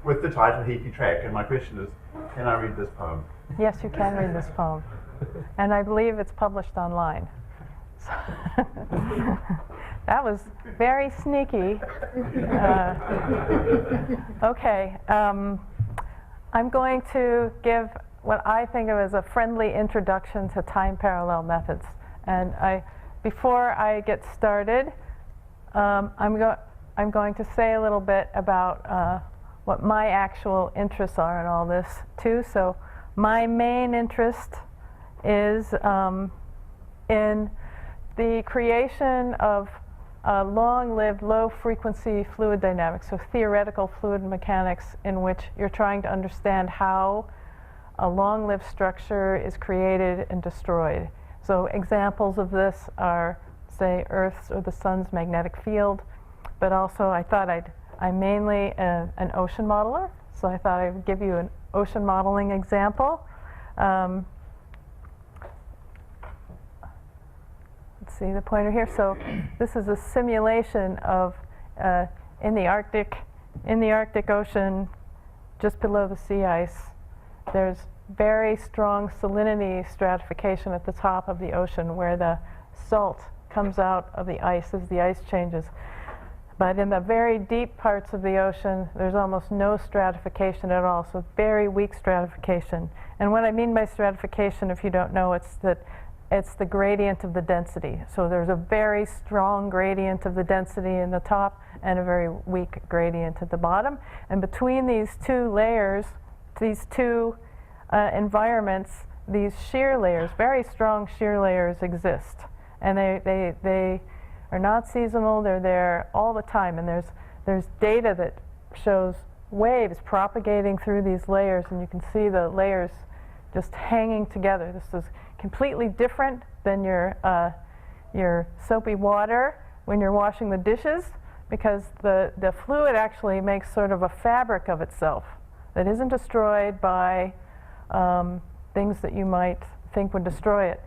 with the title Heat Track, and my question is, can I read this poem? Yes, you can read this poem. And I believe it's published online. So that was very sneaky. Okay. I'm going to give what I think of as a friendly introduction to time parallel methods. And before I get started, I'm going to say a little bit about what my actual interests are in all this too. So my main interest is in the creation of long-lived, low-frequency fluid dynamics, so theoretical fluid mechanics in which you're trying to understand how a long-lived structure is created and destroyed. So examples of this are, say, Earth's or the sun's magnetic field, but also I thought I'm mainly an ocean modeler, so I thought I would give you an ocean modeling example. Let's see the pointer here. So this is a simulation of in the Arctic Ocean, just below the sea ice. There's very strong salinity stratification at the top of the ocean where the salt comes out of the ice as the ice changes. But in the very deep parts of the ocean, there's almost no stratification at all, so very weak stratification. And what I mean by stratification, if you don't know, it's the gradient of the density. So there's a very strong gradient of the density in the top and a very weak gradient at the bottom. And between these two layers, these two environments, these shear layers, very strong shear layers exist. And they are not seasonal, they're there all the time. And there's data that shows waves propagating through these layers, and you can see the layers just hanging together. This is completely different than your soapy water when you're washing the dishes, because the fluid actually makes sort of a fabric of itself that isn't destroyed by things that you might think would destroy it.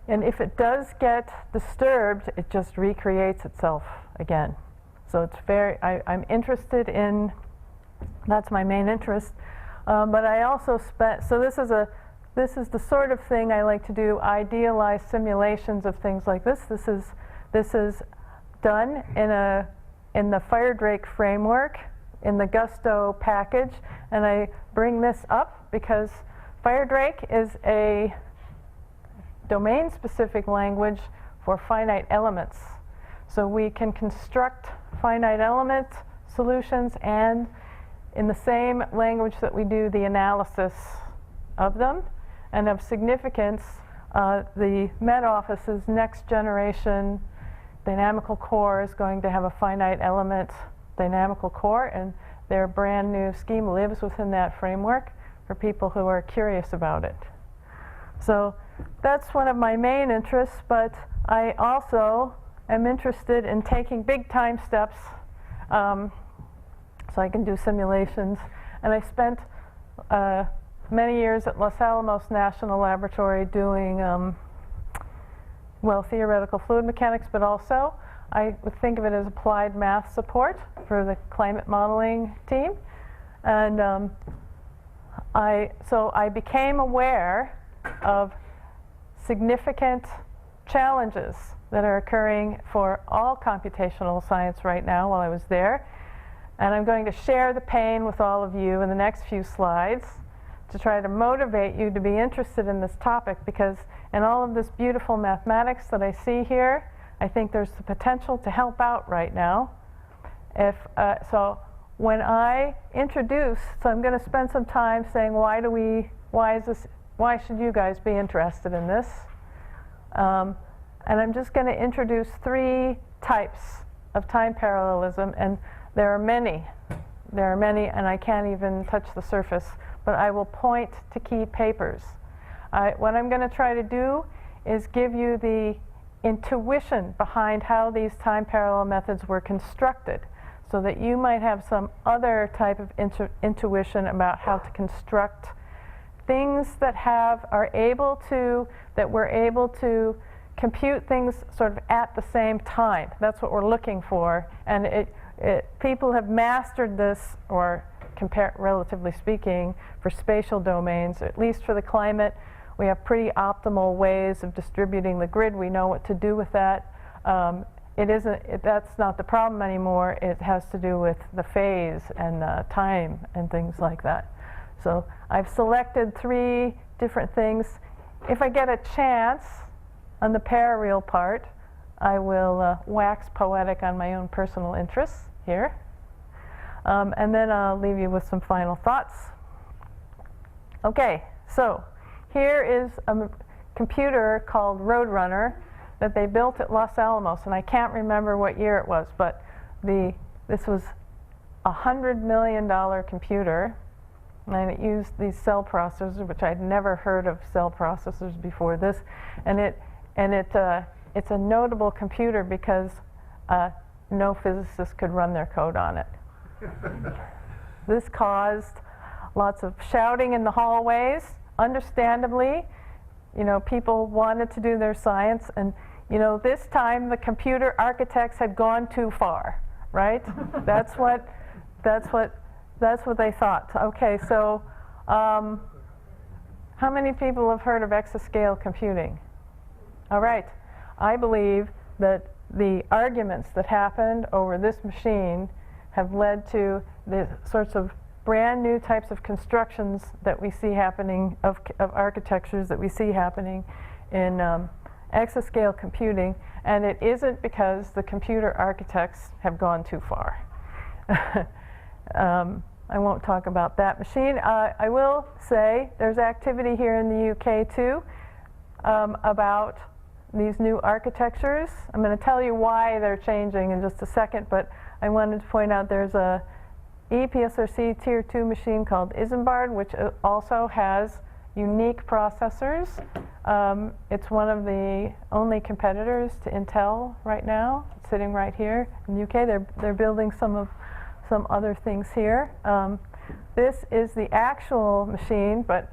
And if it does get disturbed, it just recreates itself again. So it's I'm interested in, that's my main interest. But I also so this is the sort of thing I like to do, idealized simulations of things like this. This is done in the fire drake framework, in the Gusto package. And I bring this up because fire drake is a domain-specific language for finite elements. So we can construct finite element solutions, and in the same language that we do the analysis of them. And of significance, the Met Office's next generation dynamical core is going to have a finite element dynamical core, and their brand new scheme lives within that framework for people who are curious about it. So that's one of my main interests, but I also am interested in taking big time steps so I can do simulations. And I spent many years at Los Alamos National Laboratory doing, theoretical fluid mechanics, but also I would think of it as applied math support for the climate modeling team. And so I became aware of significant challenges that are occurring for all computational science right now while I was there. And I'm going to share the pain with all of you in the next few slides to try to motivate you to be interested in this topic, because in all of this beautiful mathematics that I see here, I think there's the potential to help out right now. So when I introduce, so I'm going to spend some time saying why should you guys be interested in this? And I'm just going to introduce 3 types of time parallelism, and there are many, and I can't even touch the surface, but I will point to key papers. What I'm going to try to do is give you the intuition behind how these time parallel methods were constructed, so that you might have some other type of intuition about how to construct things that we're able to compute things sort of at the same time. That's what we're looking for. And people have mastered this, or relatively speaking, for spatial domains, at least for the climate. We have pretty optimal ways of distributing the grid. We know what to do with that. That's not the problem anymore. It has to do with the phase and time and things like that. So I've selected 3 different things. If I get a chance on the parareal part, I will wax poetic on my own personal interests here. And then I'll leave you with some final thoughts. Okay, so here is a computer called Roadrunner that they built at Los Alamos, and I can't remember what year it was, but this was a $100 million computer, and it used these cell processors, which I'd never heard of cell processors before this, and it's a notable computer because no physicist could run their code on it. This caused lots of shouting in the hallways. Understandably, people wanted to do their science, and this time the computer architects had gone too far, right? That's what they thought. Okay, so how many people have heard of exascale computing? All right, I believe that the arguments that happened over this machine have led to the sorts of brand new types of constructions that we see happening, of architectures that we see happening in exascale computing, and it isn't because the computer architects have gone too far. I won't talk about that machine. I will say there's activity here in the UK too about these new architectures. I'm going to tell you why they're changing in just a second, but I wanted to point out there's a EPSRC Tier 2 machine called Isambard, which also has unique processors. It's one of the only competitors to Intel right now, sitting right here in the UK. They're building some other things here. This is the actual machine, but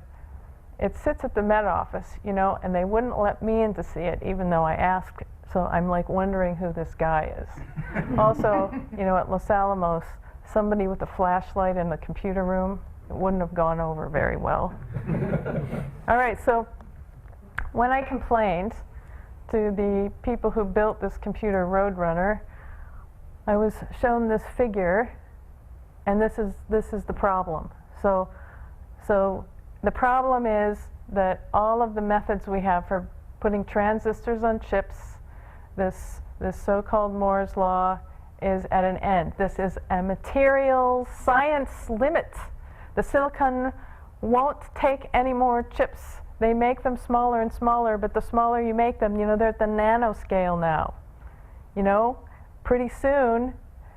it sits at the Met Office, and they wouldn't let me in to see it, even though I asked. So I'm like wondering who this guy is. Also, at Los Alamos, somebody with a flashlight in the computer room, it wouldn't have gone over very well. All right, so when I complained to the people who built this computer Roadrunner, I was shown this figure, and this is the problem. So the problem is that all of the methods we have for putting transistors on chips, this so-called Moore's law, is at an end. This is a material science limit. The silicon won't take any more chips. They make them smaller and smaller, but the smaller you make them, they're at the nanoscale now. Pretty soon,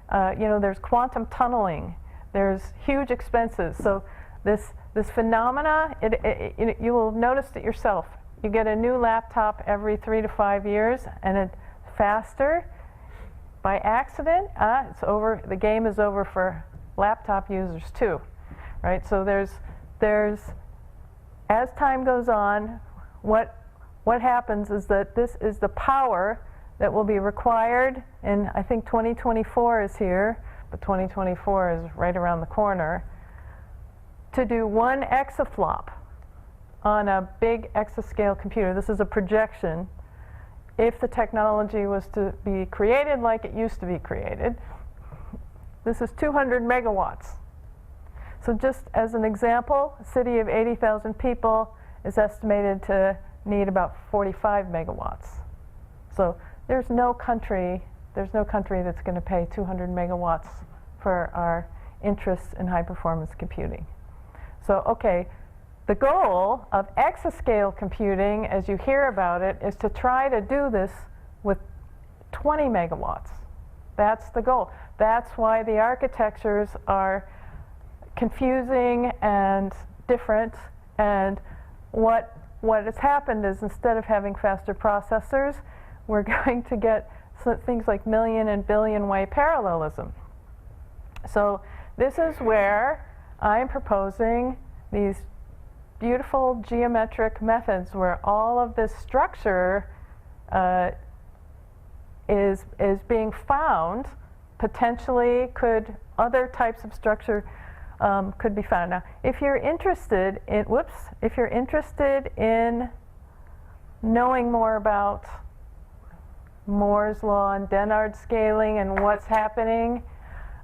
there's quantum tunneling. There's huge expenses. So this phenomena, you will notice it yourself. You get a new laptop every 3 to 5 years, and it's faster. By accident, it's over. The game is over for laptop users too, right? So there's as time goes on, what happens is that this is the power that will be required, and I think 2024 is here, but 2024 is right around the corner, to do 1 exaflop on a big exascale computer. This is a projection. If the technology was to be created like it used to be created, this is 200 megawatts. So just as an example, a city of 80,000 people is estimated to need about 45 megawatts. So there's no country that's going to pay 200 megawatts for our interests in high-performance computing. So, okay, the goal of exascale computing, as you hear about it, is to try to do this with 20 megawatts. That's the goal. That's why the architectures are confusing and different. And what has happened is, instead of having faster processors, we're going to get things like million and billion way parallelism. So this is where I'm proposing these beautiful geometric methods where all of this structure is being found. Potentially, could other types of structure could be found. Now, if you're interested in knowing more about Moore's law and Dennard scaling and what's happening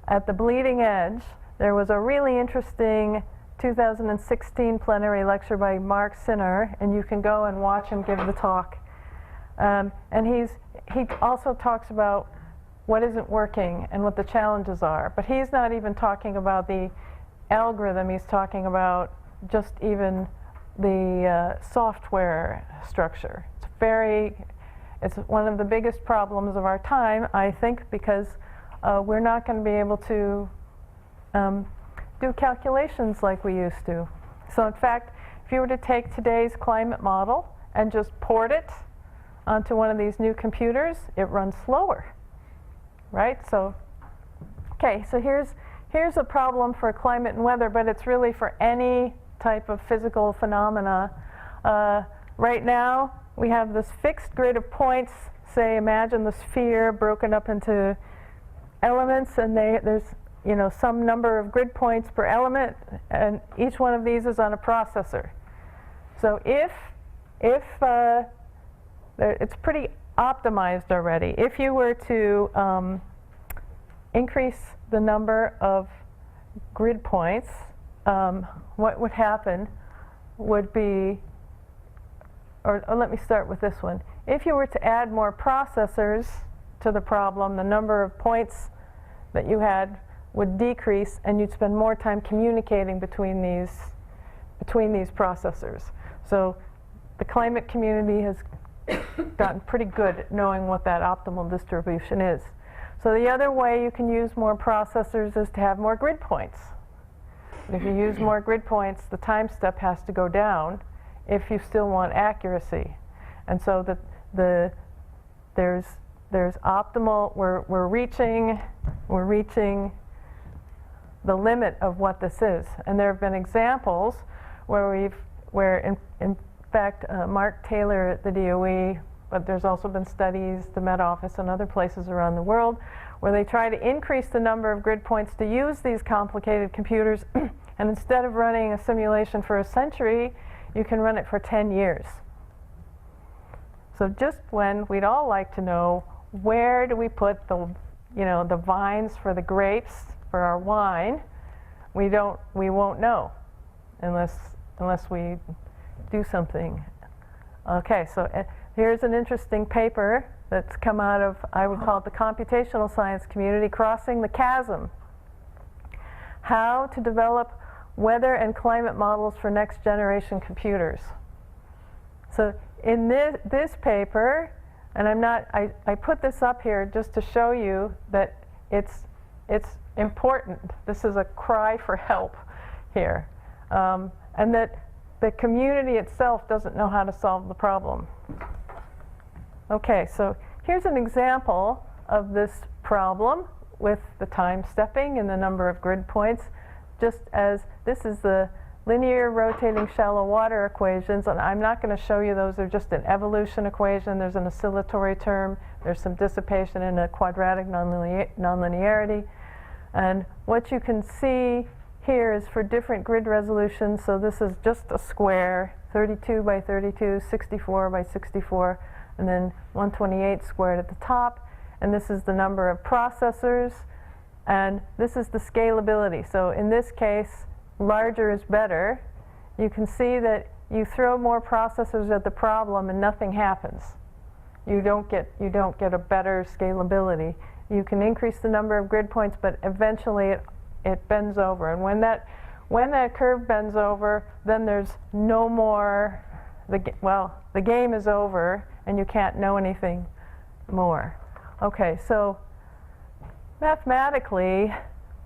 at the bleeding edge, there was a really interesting 2016 plenary lecture by Mark Sinner, and you can go and watch him give the talk. And he also talks about what isn't working and what the challenges are. But he's not even talking about the algorithm, he's talking about just even the software structure. It's one of the biggest problems of our time, I think, because we're not going to be able to do calculations like we used to. So in fact, if you were to take today's climate model and just port it onto one of these new computers, it runs slower, right? So, okay, so here's a problem for climate and weather, but it's really for any type of physical phenomena. Right now, we have this fixed grid of points. Say, imagine the sphere broken up into elements, and there's some number of grid points per element, and each one of these is on a processor. So if it's pretty optimized already. If you were to increase the number of grid points, what would happen would be, or let me start with this one. If you were to add more processors to the problem, the number of points that you had would decrease, and you'd spend more time communicating between these processors. So the climate community has gotten pretty good at knowing what that optimal distribution is. So the other way you can use more processors is to have more grid points. If you use more grid points, the time step has to go down if you still want accuracy. And so there's optimal, we're reaching the limit of what this is. And there have been examples where in fact, Mark Taylor at the DOE, but there's also been studies, the Met Office and other places around the world, where they try to increase the number of grid points to use these complicated computers, and instead of running a simulation for a century, you can run it for 10 years. So just when we'd all like to know, where do we put the vines for the grapes for our wine, we won't know unless we do something. Okay, so here's an interesting paper that's come out of, I would call it the computational science community, Crossing the Chasm. How to develop weather and climate models for next generation computers. So in this paper, and I put this up here just to show you that it's important. This is a cry for help here. And that the community itself doesn't know how to solve the problem. Okay, so here's an example of this problem with the time stepping and the number of grid points. Just as this is the linear rotating shallow water equations, and I'm not going to show you those. They're just an evolution equation. There's an oscillatory term. There's some dissipation and a quadratic nonlinearity. And what you can see here is for different grid resolutions. So this is just a square, 32 by 32, 64 by 64, and then 128 squared at the top. And this is the number of processors. And this is the scalability. So in this case, larger is better. You can see that you throw more processors at the problem and nothing happens. You don't get a better scalability. You can increase the number of grid points, but eventually it bends over. And when that curve bends over, then there's no more, the game is over and you can't know anything more. Okay, so mathematically,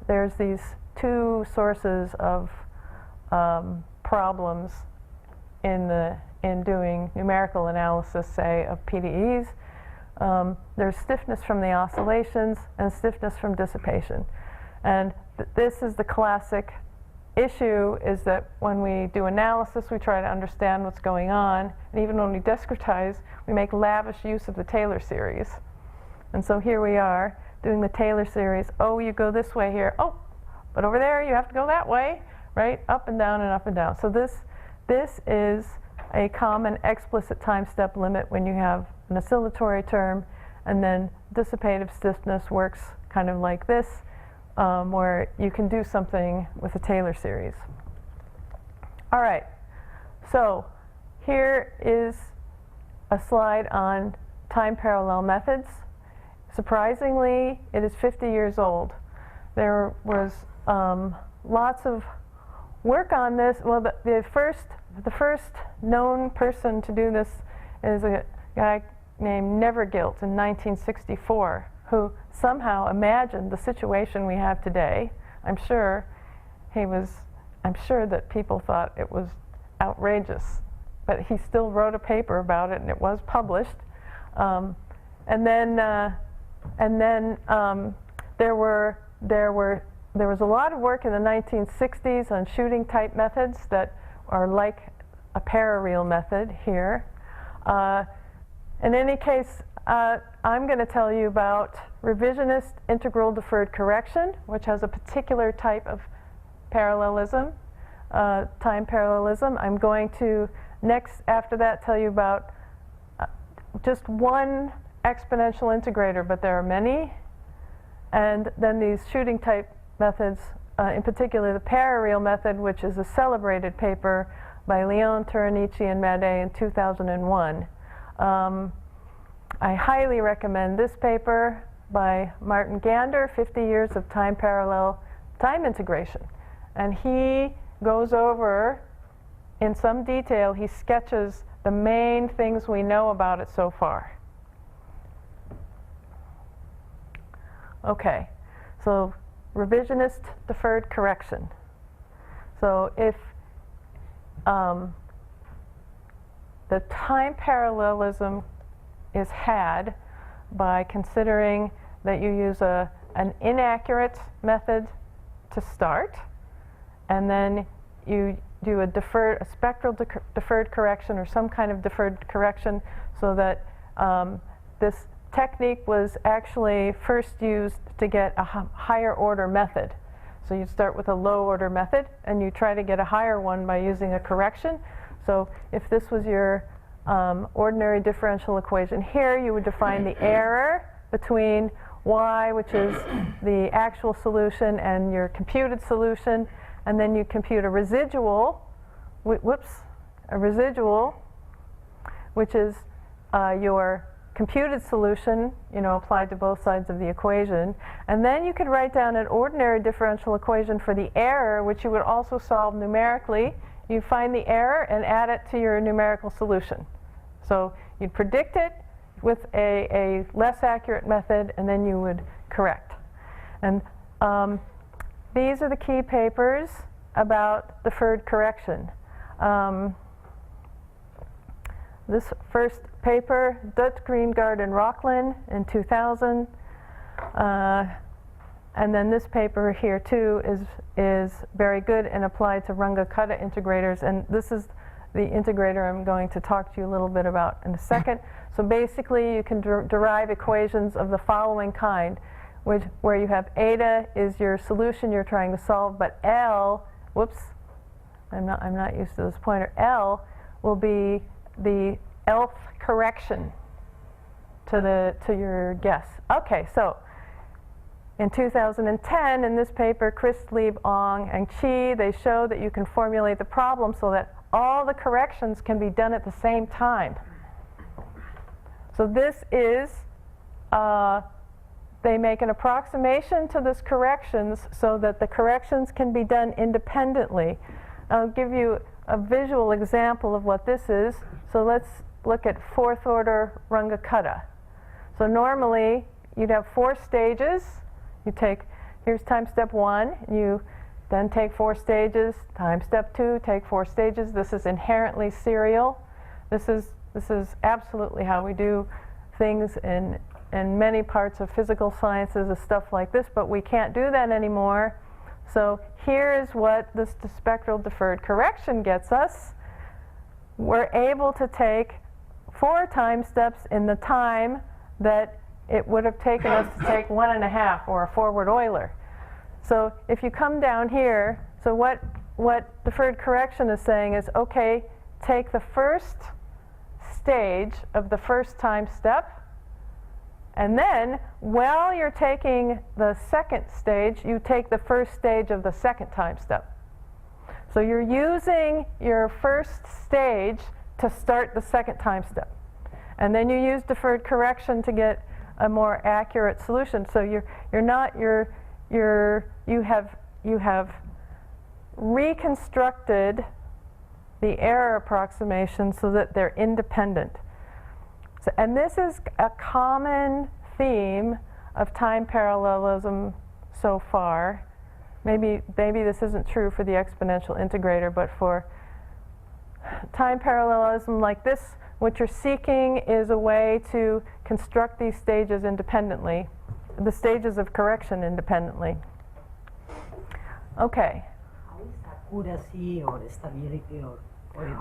there's these two sources of problems in doing numerical analysis, say, of PDEs. There's stiffness from the oscillations and stiffness from dissipation. And this is the classic issue, is that when we do analysis, we try to understand what's going on. And even when we discretize, we make lavish use of the Taylor series. And so here we are doing the Taylor series. Oh, you go this way here. Oh, But over there, you have to go that way, right? Up and down and up and down. So this is a common explicit time step limit when you have an oscillatory term, and then dissipative stiffness works kind of like this, where you can do something with a Taylor series. All right, so here is a slide on time parallel methods. Surprisingly, it is 50 years old. There was lots of work on this. Well, the first known person to do this is a guy named Nevergilt in 1964, who somehow imagined the situation we have today. I'm sure that people thought it was outrageous, but he still wrote a paper about it, and it was published. And then there was a lot of work in the 1960s on shooting type methods that are like a parareal method here. In any case, I'm going to tell you about revisionist integral deferred correction, which has a particular type of parallelism, time parallelism. I'm going to next, after that, tell you about just one exponential integrator, but there are many. And then these shooting type methods, in particular the parareal method, which is a celebrated paper by Leon, Turanici, and Madej in 2001. I highly recommend this paper by Martin Gander, 50 Years of Time Parallel Time Integration. And he goes over, in some detail, he sketches the main things we know about it so far. Okay, so revisionist deferred correction. So if the time parallelism is had by considering that you use an inaccurate method to start, and then you do a spectral deferred correction or some kind of deferred correction, so that this technique was actually first used to get a higher order method. So you start with a low order method and you try to get a higher one by using a correction. So if this was your ordinary differential equation here, you would define the error between y, which is the actual solution, and your computed solution, and then you compute a residual, a residual, which is your computed solution, applied to both sides of the equation. And then you could write down an ordinary differential equation for the error, which you would also solve numerically. You find the error and add it to your numerical solution. So you'd predict it with a less accurate method, and then you would correct. And these are the key papers about deferred correction. This first paper, Dutt, Greengard, and Rocklin in 2000. And then this paper here too is very good and applied to Runge-Kutta integrators. And this is the integrator I'm going to talk to you a little bit about in a second. So basically you can derive equations of the following kind, where you have eta is your solution you're trying to solve, but L, I'm not used to this pointer, L will be the Lth correction to your guess. Okay, so in 2010, in this paper, Chris, Lieb, Ong, and Chi, they show that you can formulate the problem so that all the corrections can be done at the same time. So this is, they make an approximation to this corrections so that the corrections can be done independently. I'll give you a visual example of what this is. So let's look at fourth order Runge-Kutta. So normally you'd have 4 stages. Here's time step 1, you then take 4 stages. Time step 2, take 4 stages. This is inherently serial. This is absolutely how we do things in many parts of physical sciences and stuff like this, but we can't do that anymore. So here is what this spectral deferred correction gets us. We're able to take 4 time steps in the time that it would have taken us to take 1.5, or a forward Euler. So if you come down here, so what deferred correction is saying is, okay, take the first stage of the first time step, and then while you're taking the second stage, you take the first stage of the second time step. So you're using your first stage to start the second time step. And then you use deferred correction to get a more accurate solution. So you have reconstructed the error approximation so that they're independent. So, and this is a common theme of time parallelism so far. Maybe this isn't true for the exponential integrator, but for time parallelism like this, what you're seeking is a way to construct these stages independently, the stages of correction independently. Okay. How is accuracy or stability or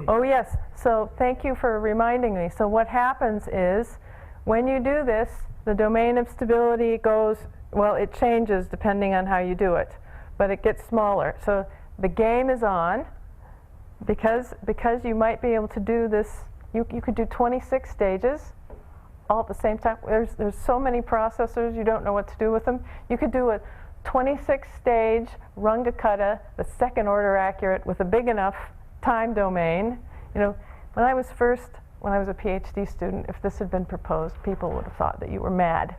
Oh yes, so thank you for reminding me. So what happens is, when you do this, the domain of stability goes, well, it changes depending on how you do it, but it gets smaller. So the game is on, because you might be able to do this, you could do 26 stages all at the same time. There's so many processors, you don't know what to do with them. You could do a 26 stage Runge-Kutta, the second order accurate, with a big enough time domain. You know, when I was a PhD student, if this had been proposed, people would have thought that you were mad.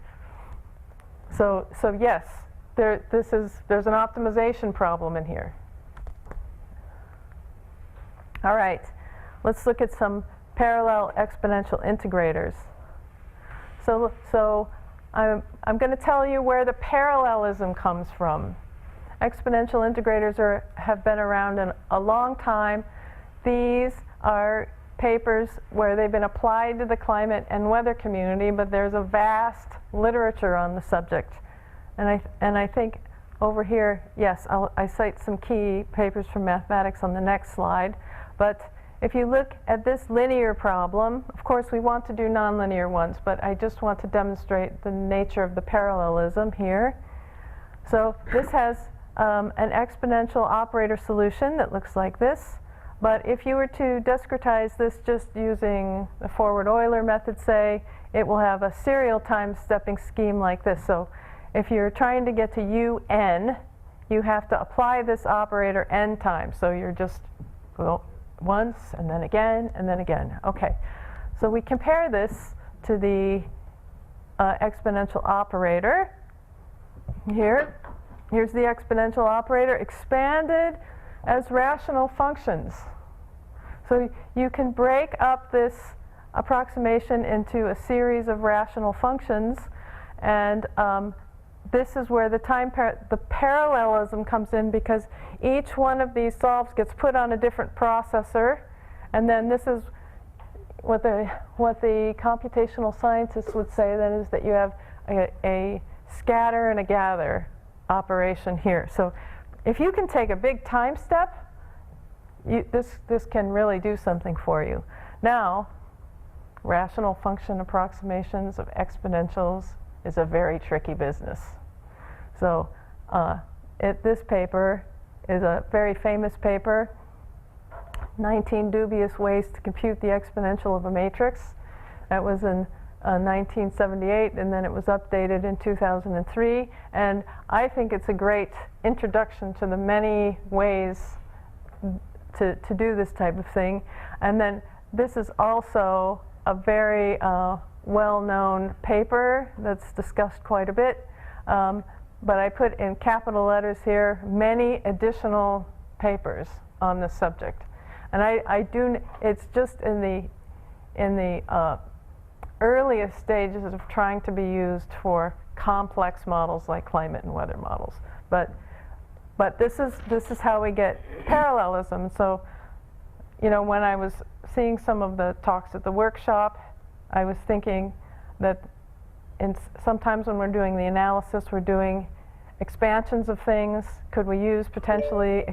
So yes, there's an optimization problem in here. All right, let's look at some parallel exponential integrators. So I'm going to tell you where the parallelism comes from. Exponential integrators have been around in a long time. These are papers where they've been applied to the climate and weather community, but there's a vast literature on the subject. And I think over here, yes, I cite some key papers from mathematics on the next slide. But if you look at this linear problem, of course we want to do nonlinear ones, but I just want to demonstrate the nature of the parallelism here. So this has an exponential operator solution that looks like this. But if you were to discretize this just using the forward Euler method, say, it will have a serial time stepping scheme like this. So if you're trying to get to un, you have to apply this operator n times. So you're just, well, once, and then again, and then again. Okay, so we compare this to the exponential operator here. Here's the exponential operator expanded as rational functions. So you can break up this approximation into a series of rational functions, and this is where the parallelism comes in, because each one of these solves gets put on a different processor, and then this is what the computational scientists would say then, is that you have a scatter and a gather operation here. So if you can take a big time step, this can really do something for you. Now, rational function approximations of exponentials is a very tricky business. So this paper is a very famous paper, 19 dubious ways to compute the exponential of a matrix. That was in 1978, and then it was updated in 2003. And I think it's a great introduction to the many ways to do this type of thing. And then this is also a very well-known paper that's discussed quite a bit. But I put in capital letters here, many additional papers on this subject. And it's just in the earliest stages of trying to be used for complex models like climate and weather models. But this is how we get parallelism. So, you know, when I was seeing some of the talks at the workshop, I was thinking that sometimes when we're doing the analysis, we're doing expansions of things. Could we use potentially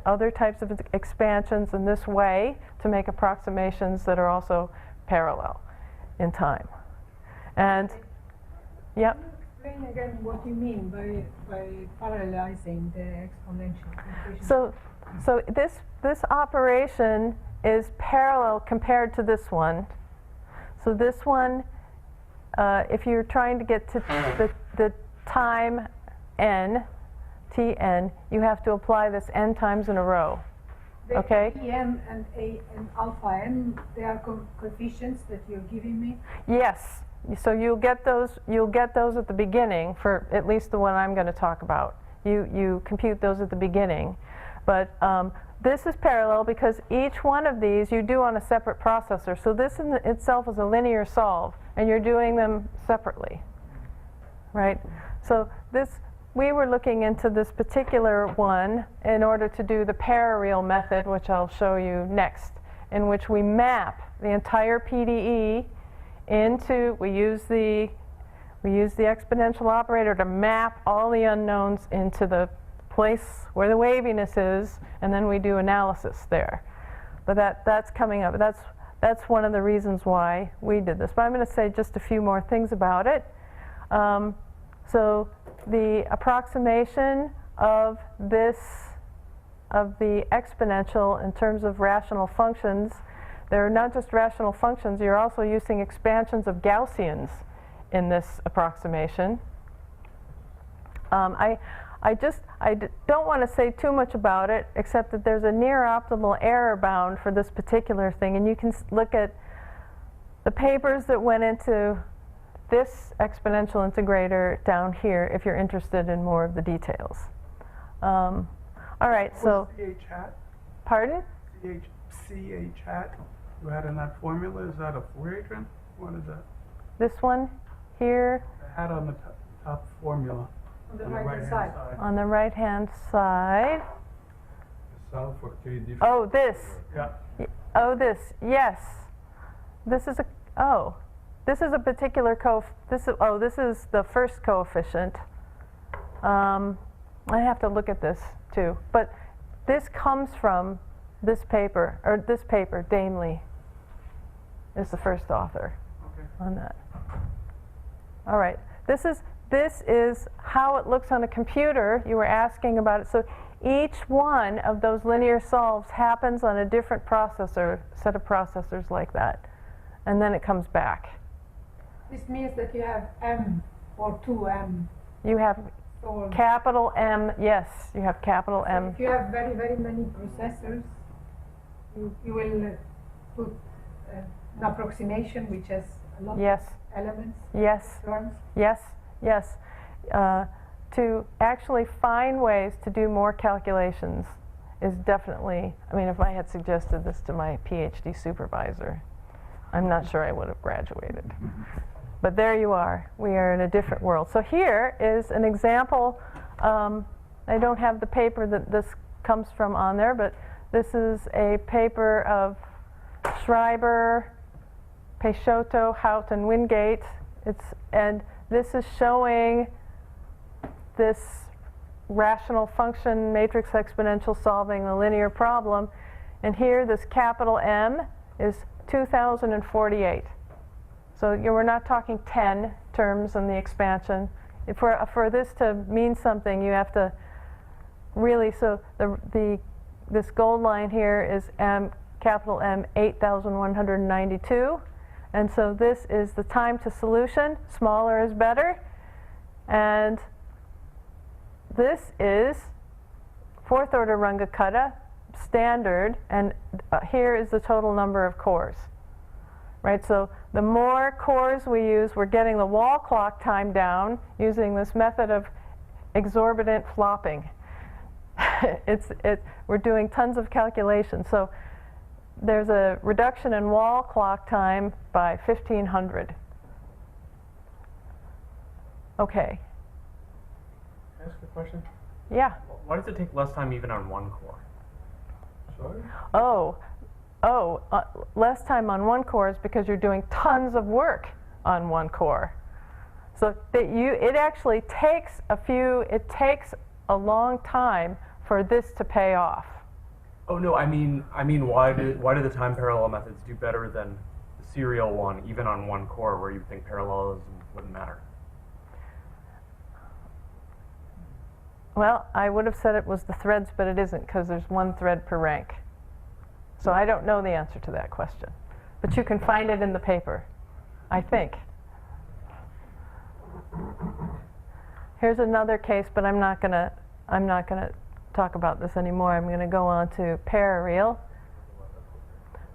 other types of expansions in this way to make approximations that are also parallel in time? And, yep. Can explain again what you mean by parallelizing the exponential equation? So this operation is parallel compared to this one. So this one, if you're trying to get to the time n, Tn, you have to apply this n times in a row. The Okay? Em and A and alpha m, they are coefficients that you're giving me? Yes. So you'll get those at the beginning for at least the one I'm going to talk about. You compute those at the beginning. But this is parallel because each one of these you do on a separate processor. So this in itself is a linear solve, and you're doing them separately. Right? So we were looking into this particular one in order to do the parareal method, which I'll show you next, in which we map the entire PDE into, we use the exponential operator to map all the unknowns into the place where the waviness is, and then we do analysis there. But that's coming up. That's one of the reasons why we did this. But I'm going to say just a few more things about it. So the approximation of the exponential in terms of rational functions, they're not just rational functions, you're also using expansions of Gaussians in this approximation. I don't want to say too much about it, except that there's a near optimal error bound for this particular thing, and you can look at the papers that went into this exponential integrator down here if you're interested in more of the details. All right, so. CH hat? Pardon? CH hat you had in that formula, is that a Fourier transform? What is that? This one here. The hat on the top formula. On the on right-hand side. On the right-hand side. Solve for three different. Oh, this. Yeah. Oh, this. Yes. This is a particular this is the first coefficient. I have to look at this too. But this comes from this paper, Danley is the first author on that. All right. This is how it looks on a computer. You were asking about it. So each one of those linear solves happens on a different processor, set of processors like that. And then it comes back. This means that you have M or 2M. You have solved. capital M, yes, you have capital So M. if you have very, very many processors, you will put an approximation which has a lot Yes, of elements, yes, terms. yes, yes. To actually find ways to do more calculations is definitely, I mean, if I had suggested this to my PhD supervisor, I'm not sure I would have graduated. But there you are. We are in a different world. So here is an example. I don't have the paper that this comes from on there, but this is a paper of Schreiber, Peixoto, Hout, and Wingate. And this is showing this rational function matrix exponential solving the linear problem. And here, this capital M is 2048. So we're not talking 10 terms in the expansion. For this to mean something, you have to really, so this gold line here is capital M 8,192. And so this is the time to solution. Smaller is better. And this is fourth order Runge-Kutta standard. And here is the total number of cores. Right, so the more cores we use, we're getting the wall clock time down using this method of exorbitant flopping. We're doing tons of calculations. So there's a reduction in wall clock time by 1,500. Okay. Can I ask a question? Yeah. Why does it take less time even on one core? Sorry? Less time on one core is because you're doing tons of work on one core. So that it actually takes it takes a long time for this to pay off. Oh no, I mean why do the time parallel methods do better than the serial one, even on one core where you think parallelism wouldn't matter? Well, I would have said it was the threads, but it isn't because there's one thread per rank. So I don't know the answer to that question. But you can find it in the paper, I think. Here's another case, but I'm not gonna talk about this anymore. I'm gonna go on to parareal.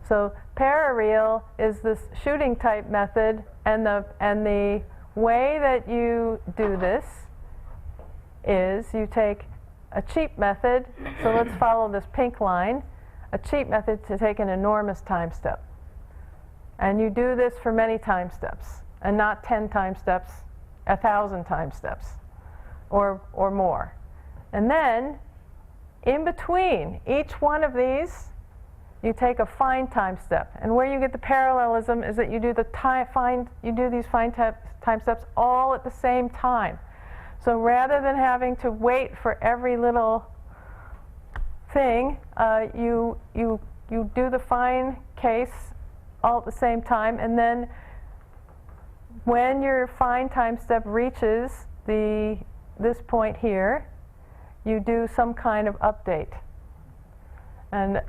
So parareal is this shooting type method, and the way that you do this is you take a cheap method. So let's follow this pink line. A cheap method to take an enormous time step. And you do this for many time steps, and not 10 time steps, 1,000 time steps, or more. And then, in between each one of these, you take a fine time step. And where you get the parallelism is that you do these fine time steps all at the same time. So rather than having to wait for every little thing, you do the fine case all at the same time, and then when your fine time step reaches this point here, you do some kind of update. And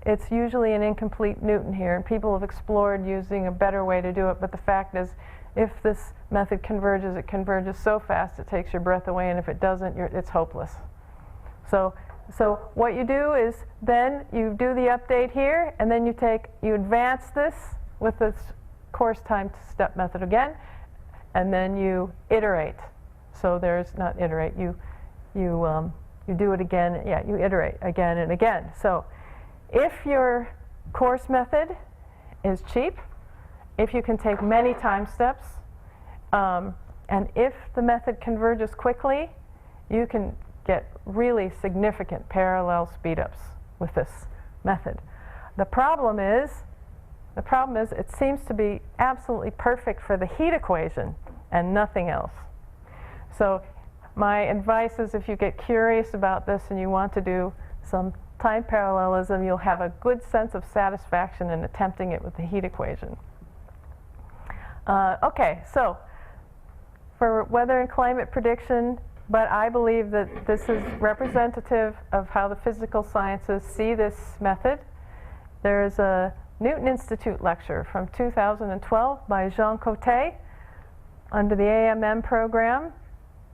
it's usually an incomplete Newton here, and people have explored using a better way to do it, but the fact is, if this method converges, it converges so fast it takes your breath away, and if it doesn't, it's hopeless. So what you do is then you do the update here, and then you advance this with this course time step method again, and then you iterate. So there's not iterate. You do it again. Yeah, you iterate again and again. So if your course method is cheap, if you can take many time steps, and if the method converges quickly, you can get really significant parallel speedups with this method. The problem is it seems to be absolutely perfect for the heat equation and nothing else. So my advice is, if you get curious about this and you want to do some time parallelism, you'll have a good sense of satisfaction in attempting it with the heat equation. Okay, so for weather and climate prediction, but I believe that this is representative of how the physical sciences see this method. There's a Newton Institute lecture from 2012 by Jean Coté under the AMM program,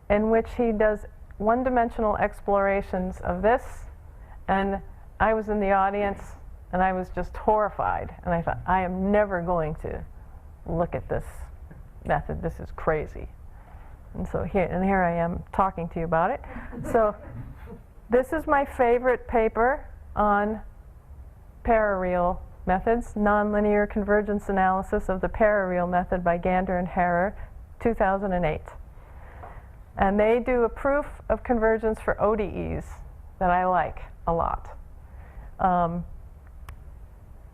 in which he does one-dimensional explorations of this. And I was in the audience, and I was just horrified. And I thought, I am never going to look at this method. This is crazy. And so here I am talking to you about it. So this is my favorite paper on parareal methods, nonlinear convergence analysis of the parareal method by Gander and Harrer, 2008. And they do a proof of convergence for ODEs that I like a lot.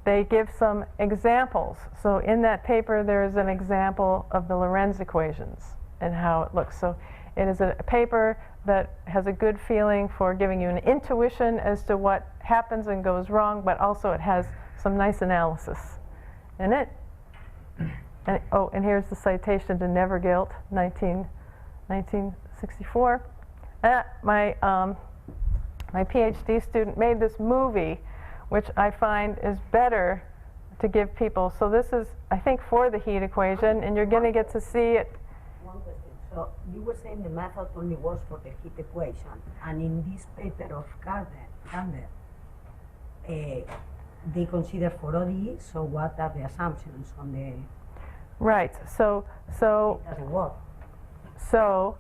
They give some examples. So in that paper, there is an example of the Lorentz equations and how it looks. So it is a paper that has a good feeling for giving you an intuition as to what happens and goes wrong, but also it has some nice analysis in it. And here's the citation to Nevergilt, 1964. My PhD student made this movie, which I find is better to give people. So this is, I think, for the heat equation, and you're going to get to see it. One question. So you were saying the method only works for the heat equation, and in this paper of Gander, they consider for ODE. So what are the assumptions on the? Right. So It doesn't work. So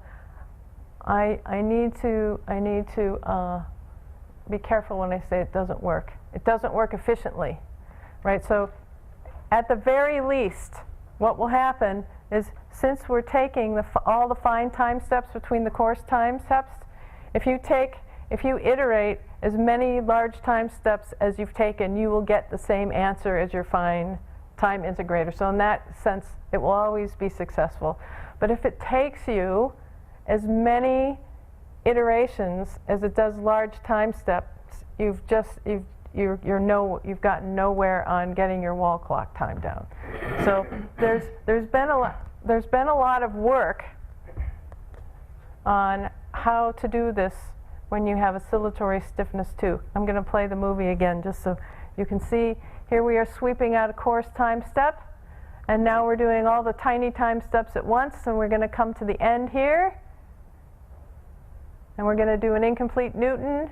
I need to be careful when I say it doesn't work. It doesn't work efficiently, right? So at the very least, what will happen is, since we're taking all the fine time steps between the course time steps, if you iterate as many large time steps as you've taken, you will get the same answer as your fine time integrator. So in that sense, it will always be successful. But if it takes you as many iterations as it does large time steps, you've gotten nowhere on getting your wall clock time down. So there's been a lot of work on how to do this when you have oscillatory stiffness 2. I'm going to play the movie again just so you can see. Here we are sweeping out a coarse time step, and now we're doing all the tiny time steps at once, and we're going to come to the end here, and we're going to do an incomplete Newton,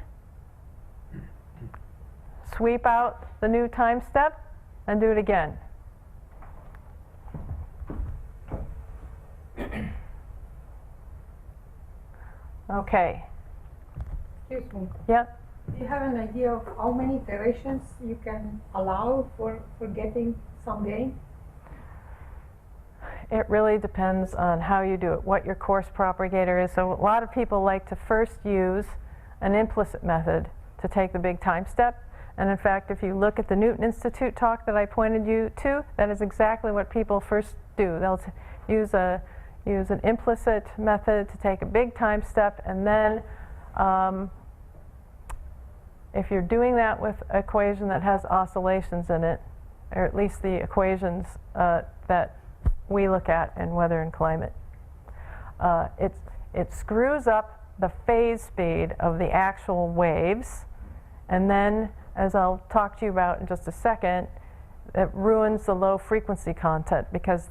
sweep out the new time step, and do it again. Okay. Excuse me. Yeah. Do you have an idea of how many iterations you can allow for getting some gain? It really depends on how you do it, what your coarse propagator is. So a lot of people like to first use an implicit method to take the big time step. And in fact, if you look at the Newton Institute talk that I pointed you to, that is exactly what people first do. They'll use an implicit method to take a big time step, and then if you're doing that with an equation that has oscillations in it, or at least the equations that we look at in weather and climate, it screws up the phase speed of the actual waves, and then, as I'll talk to you about in just a second, it ruins the low frequency content because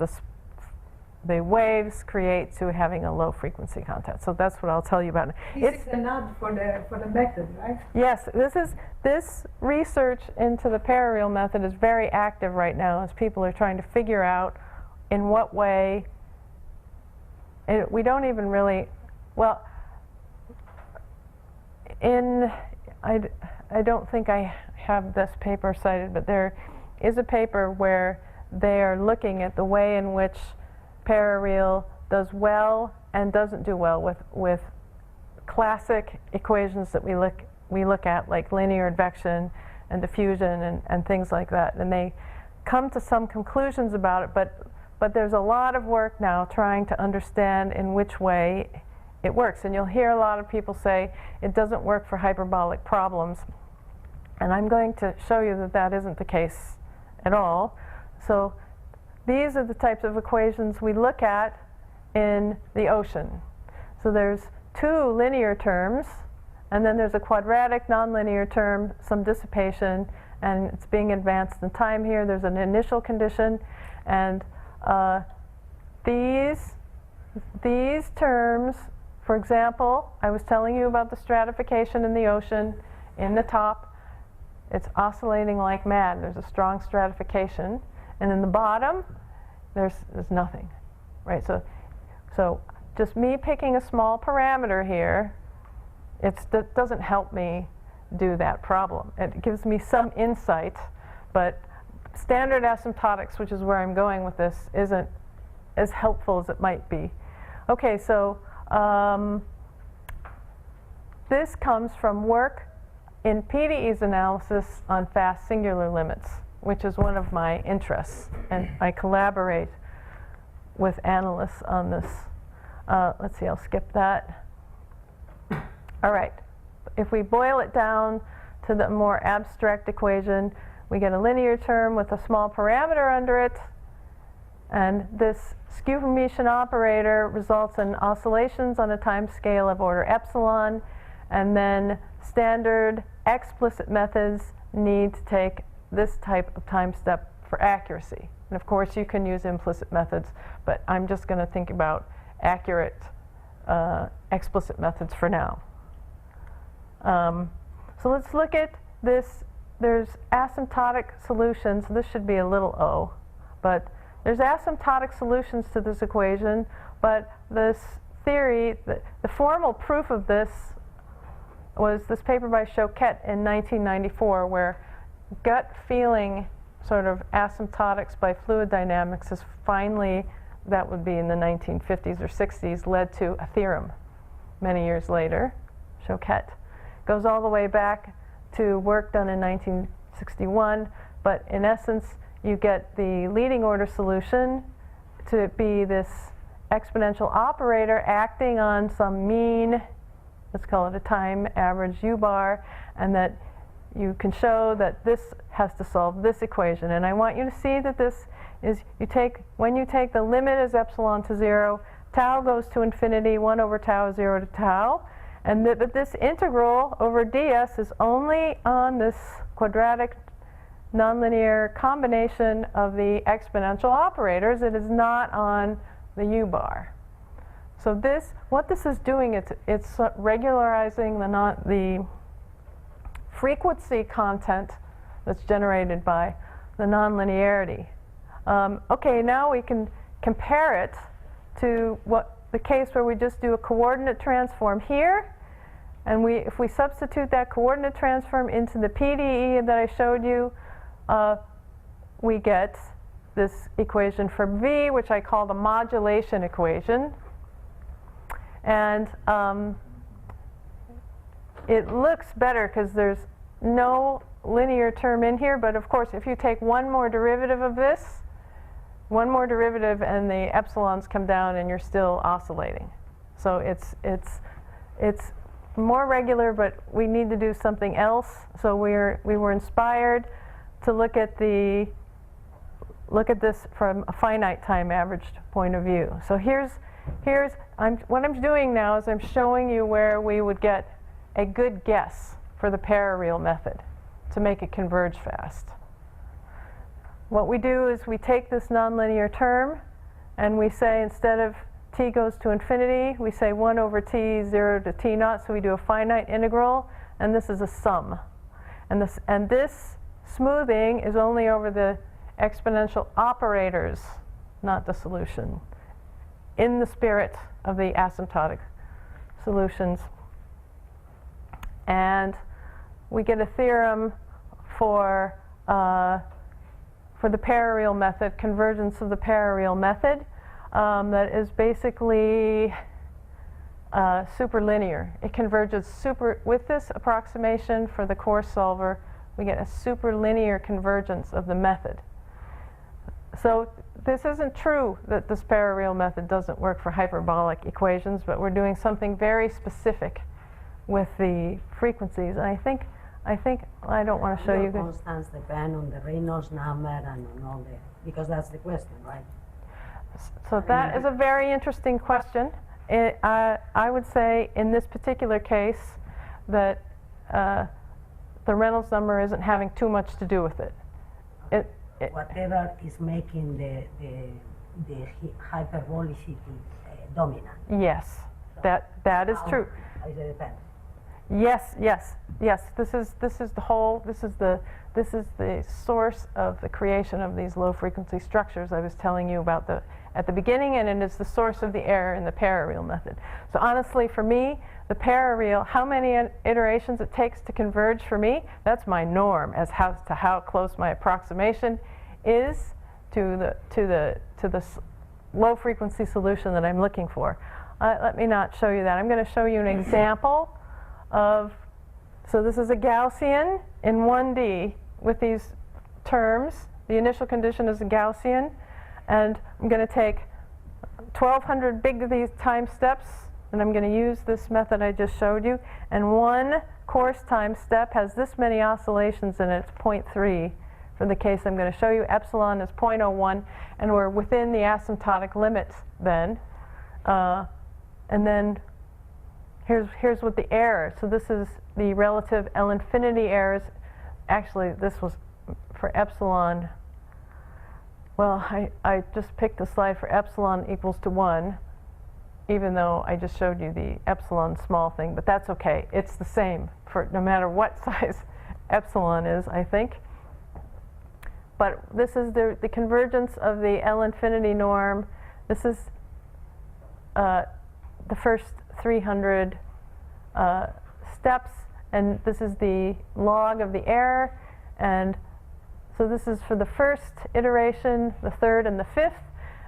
the waves create to having a low frequency content. So that's what I'll tell you about. This is the nod for the method, right? Yes, this research into the parareal method is very active right now as people are trying to figure out in what way. We don't even really, well, I don't think I have this paper cited, but there is a paper where they are looking at the way in which parareal does well and doesn't do well with classic equations that we look at, like linear advection and diffusion and things like that. And they come to some conclusions about it, but there's a lot of work now trying to understand in which way it works. And you'll hear a lot of people say it doesn't work for hyperbolic problems. And I'm going to show you that that isn't the case at all. So these are the types of equations we look at in the ocean. So there's two linear terms, and then there's a quadratic nonlinear term, some dissipation, and it's being advanced in time here. There's an initial condition, and these terms, for example, I was telling you about the stratification in the ocean. In the top, it's oscillating like mad. There's a strong stratification. And in the bottom, there's nothing, right? So just me picking a small parameter here, that doesn't help me do that problem. It gives me some insight, but standard asymptotics, which is where I'm going with this, isn't as helpful as it might be. Okay, so this comes from work in PDEs analysis on fast singular limits, which is one of my interests, and I collaborate with analysts on this. Let's see, I'll skip that. All right, if we boil it down to the more abstract equation, we get a linear term with a small parameter under it, and this skew-Hermitian operator results in oscillations on a time scale of order epsilon, and then standard explicit methods need to take this type of time step for accuracy. And of course you can use implicit methods, but I'm just going to think about accurate explicit methods for now. So let's look at this. There's asymptotic solutions. This should be a little o, but there's asymptotic solutions to this equation, but this theory, the formal proof of this was this paper by Choquette in 1994, where gut feeling sort of asymptotics by fluid dynamics is finally, that would be in the 1950s or 60s, led to a theorem many years later. Choquette goes all the way back to work done in 1961, but in essence you get the leading order solution to be this exponential operator acting on some mean, let's call it a time average U bar, and that you can show that this has to solve this equation. And I want you to see that this is, when you take the limit as epsilon to 0, tau goes to infinity, 1 over tau, 0 to tau. And but this integral over ds is only on this quadratic nonlinear combination of the exponential operators. It is not on the u-bar. So what this is doing, it's regularizing the frequency content that's generated by the nonlinearity. Okay, now we can compare it to the case where we just do a coordinate transform here, and if we substitute that coordinate transform into the PDE that I showed you, we get this equation for V, which I call the modulation equation. And it looks better because there's no linear term in here, but of course if you take one more derivative of this, one more derivative and the epsilons come down and you're still oscillating. So it's more regular, but we need to do something else. So we were inspired to look at this from a finite time averaged point of view. So what I'm doing now is I'm showing you where we would get a good guess for the parareal method to make it converge fast. What we do is we take this nonlinear term and we say, instead of t goes to infinity, we say 1 over t, 0 to t naught, so we do a finite integral, and this is a sum. And this smoothing is only over the exponential operators, not the solution, in the spirit of the asymptotic solutions. And we get a theorem for the parareal method, convergence of the parareal method, that is basically superlinear. It converges with this approximation for the coarse solver, we get a superlinear convergence of the method. So this isn't true that this parareal method doesn't work for hyperbolic equations, but we're doing something very specific with the frequencies. And I don't want to show you. Constants depend on the Reynolds number and on all because that's the question, right? So that is a very interesting question. I would say in this particular case that the Reynolds number isn't having too much to do with it. Whatever is making the hyperbolicity dominant. Yes, that is true. It depends. Yes. This is the source of the creation of these low frequency structures I was telling you about at the beginning, and it is the source of the error in the parareal method. So honestly, for me, the parareal, how many iterations it takes to converge for me, that's my norm as to how close my approximation is to the low frequency solution that I'm looking for. Let me not show you that. I'm going to show you an example of, so this is a Gaussian in 1D with these terms. The initial condition is a Gaussian, and I'm going to take 1,200 big of these time steps, and I'm going to use this method I just showed you, and one coarse time step has this many oscillations in it. It's 0.3 for the case I'm going to show you. Epsilon is 0.01, and we're within the asymptotic limit then. And then here's what the error. So this is the relative L infinity errors. Actually, this was for epsilon. Well, I just picked a slide for epsilon equals to 1, even though I just showed you the epsilon small thing, but that's okay. It's the same for no matter what size epsilon is, I think. But this is the convergence of the L infinity norm. This is the first 300 steps, and this is the log of the error. And so this is for the first iteration, the third, and the fifth.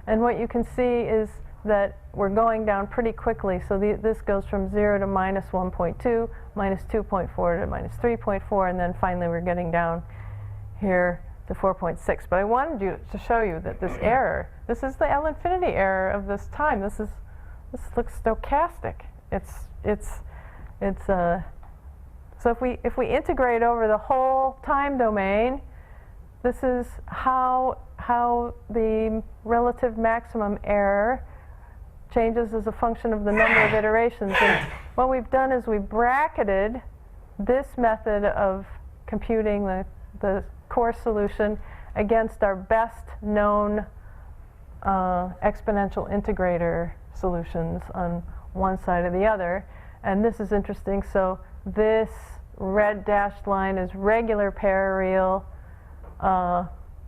And what you can see is that we're going down pretty quickly. So this goes from 0 to minus 1.2, minus 2.4 to minus 3.4, and then finally we're getting down here to 4.6. But I wanted to show you that this error, this is the L infinity error of this time. This looks stochastic. So if we integrate over the whole time domain, this is how the relative maximum error changes as a function of the number of iterations. And what we've done is we bracketed this method of computing the course solution against our best known exponential integrator solutions on one side or the other. And this is interesting. So this red dashed line is regular parareal,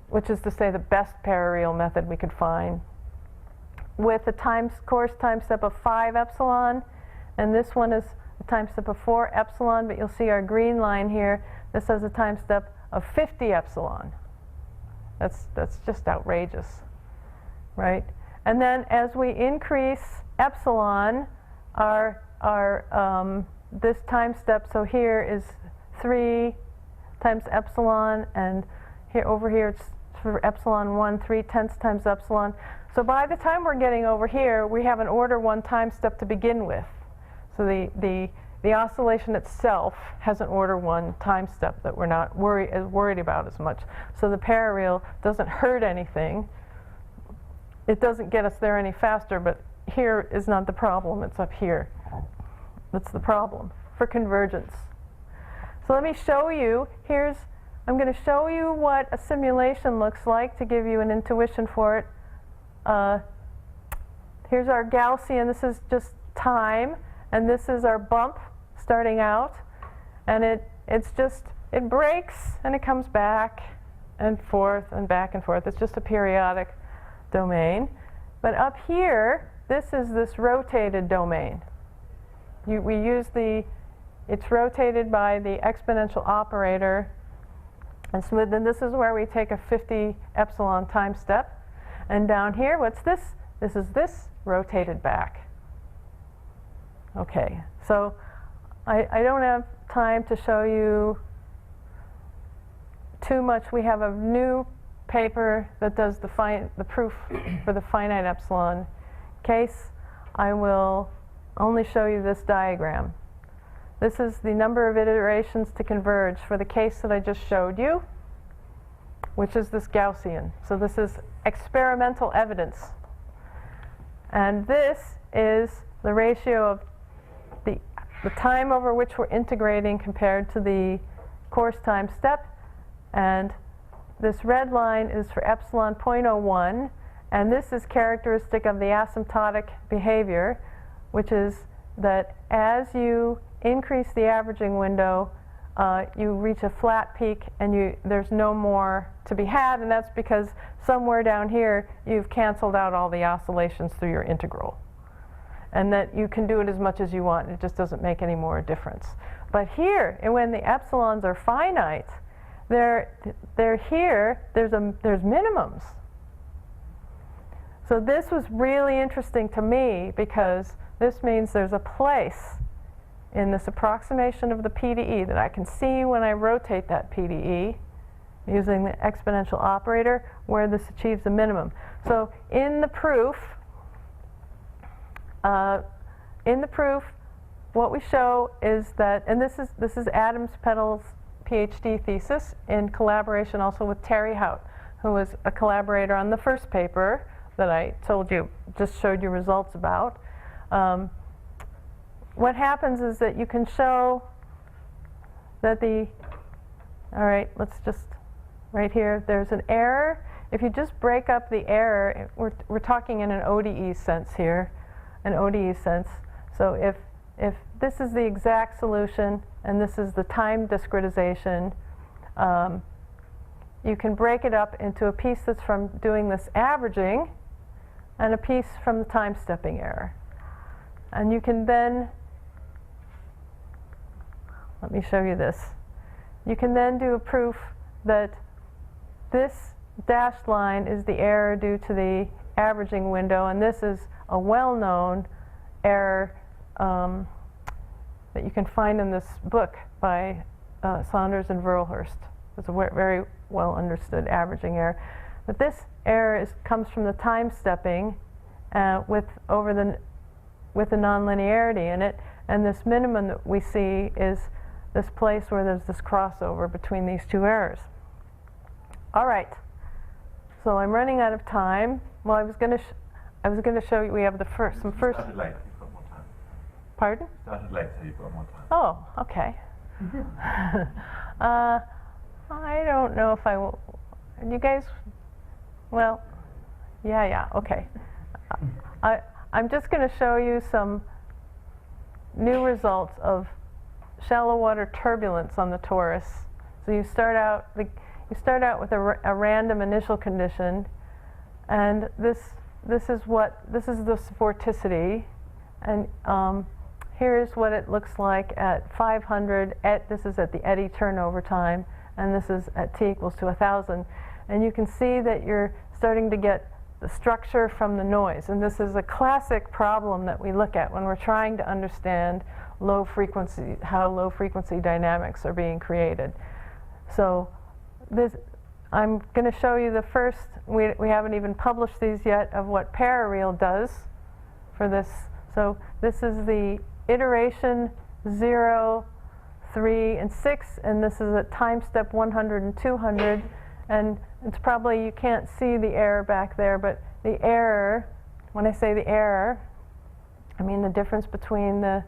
which is to say the best parareal method we could find, with a course time step of 5 epsilon, and this one is a time step of 4 epsilon, but you'll see our green line here, this has a time step of 50 epsilon. That's just outrageous, right? And then as we increase epsilon, this time step, so here is 3 times epsilon, and over here it's for epsilon 1, 3/10 times epsilon. So by the time we're getting over here, we have an order 1 time step to begin with. So the oscillation itself has an order 1 time step that we're not worried about as much. So the parareal doesn't hurt anything. It doesn't get us there any faster, but here is not the problem, it's up here. That's the problem for convergence. So let me show you, I'm going to show you what a simulation looks like to give you an intuition for it. Here's our Gaussian, this is just time, and this is our bump starting out, and it breaks and it comes back and forth and back and forth. It's just a periodic domain. But up here, this is this rotated domain. It's rotated by the exponential operator, and so then this is where we take a 50 epsilon time step. And down here, what's this? This is this rotated back. Okay, so I don't have time to show you too much. We have a new paper that does the proof for the finite epsilon case. I will only show you this diagram. This is the number of iterations to converge for the case that I just showed you, which is this Gaussian. So this is experimental evidence. And this is the ratio of the time over which we're integrating compared to the course time step. And this red line is for epsilon 0.01, and this is characteristic of the asymptotic behavior, which is that as you increase the averaging window, you reach a flat peak and there's no more to be had, and that's because somewhere down here you've canceled out all the oscillations through your integral. And that you can do it as much as you want, it just doesn't make any more difference. But here, and when the epsilons are finite, there's minimums. So this was really interesting to me because this means there's a place in this approximation of the PDE that I can see when I rotate that PDE using the exponential operator where this achieves a minimum. So in the proof, what we show is that, and this is Adams Petal's PhD thesis in collaboration also with Terry Hout, who was a collaborator on the first paper that I just showed you results about. What happens is that you can show that right here, there's an error. If you just break up the error, we're talking in an ODE sense here, an ODE sense. So if this is the exact solution and this is the time discretization, you can break it up into a piece that's from doing this averaging and a piece from the time stepping error. And you can then, let me show you this. You can then do a proof that this dashed line is the error due to the averaging window, and this is a well-known error that you can find in this book by Saunders and Verlhurst. It's a very well understood averaging error. But this error comes from the time stepping with the nonlinearity in it, and this minimum that we see is this place where there's this crossover between these two errors. All right, so I'm running out of time. Well, I was going to show you, we have the first, some first, Started later, you've got more time. pardon? Started later, you've got more time. Oh, okay. I don't know if I will, you guys, well, yeah, okay. I'm just going to show you some new results of shallow water turbulence on the torus. So you start out with a random initial condition, and this is the vorticity, and here's what it looks like at 500. This is at the eddy turnover time, and this is at t equals to 1,000. And you can see that you're starting to get the structure from the noise. And this is a classic problem that we look at when we're trying to understand how low frequency dynamics are being created. So I'm going to show you the first, we haven't even published these yet, of what parareal does for this. So this is the iteration 0, 3, and 6, and this is at time step 100 and 200. And it's probably, you can't see the error back there, but the error, when I say the error, I mean the difference between the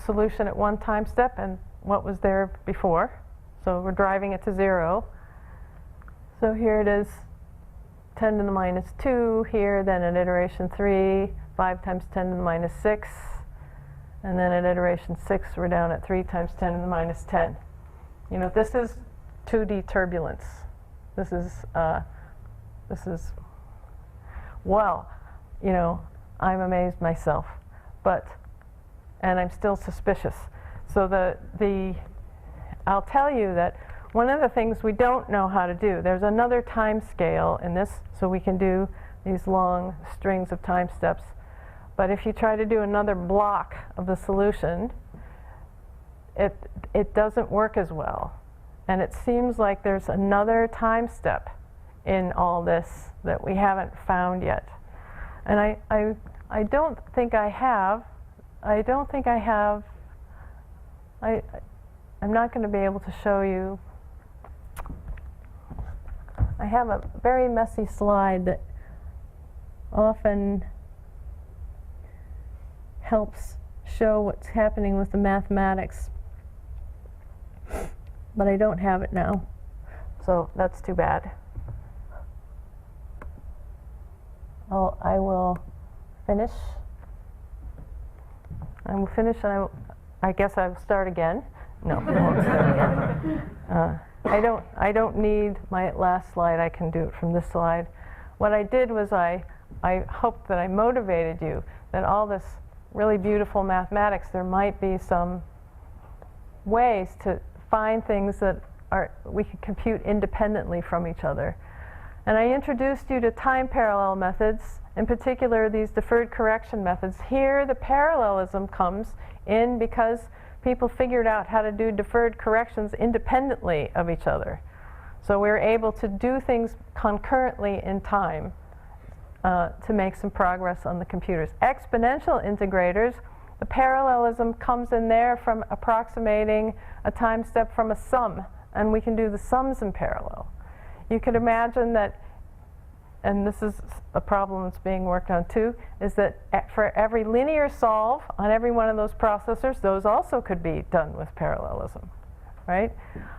solution at one time step and what was there before. So we're driving it to 0. So here it is, 10 to the minus 2 here, then at iteration 3, 5 times 10 to the minus 6, and then at iteration 6 we're down at 3 times 10 to the minus 10. You know, this is 2D turbulence. This is, well, you know, I'm amazed myself, and I'm still suspicious. So I'll tell you that one of the things we don't know how to do, there's another time scale in this, so we can do these long strings of time steps. But if you try to do another block of the solution, it doesn't work as well. And it seems like there's another time step in all this that we haven't found yet. And I don't think I have, I'm not going to be able to show you. I have a very messy slide that often helps show what's happening with the mathematics, but I don't have it now, so that's too bad. I will finish. I will finish, and I guess I will start again. No, I won't start again. I don't need my last slide. I can do it from this slide. What I did was I hoped that I motivated you that all this really beautiful mathematics, there might be some ways to find things that we can compute independently from each other. And I introduced you to time parallel methods, in particular these deferred correction methods. Here the parallelism comes in because people figured out how to do deferred corrections independently of each other. So we were able to do things concurrently in time to make some progress on the computers. Exponential integrators, the parallelism comes in there from approximating a time step from a sum, and we can do the sums in parallel. You could imagine that, and this is a problem that's being worked on too, is that for every linear solve on every one of those processors, those also could be done with parallelism, right?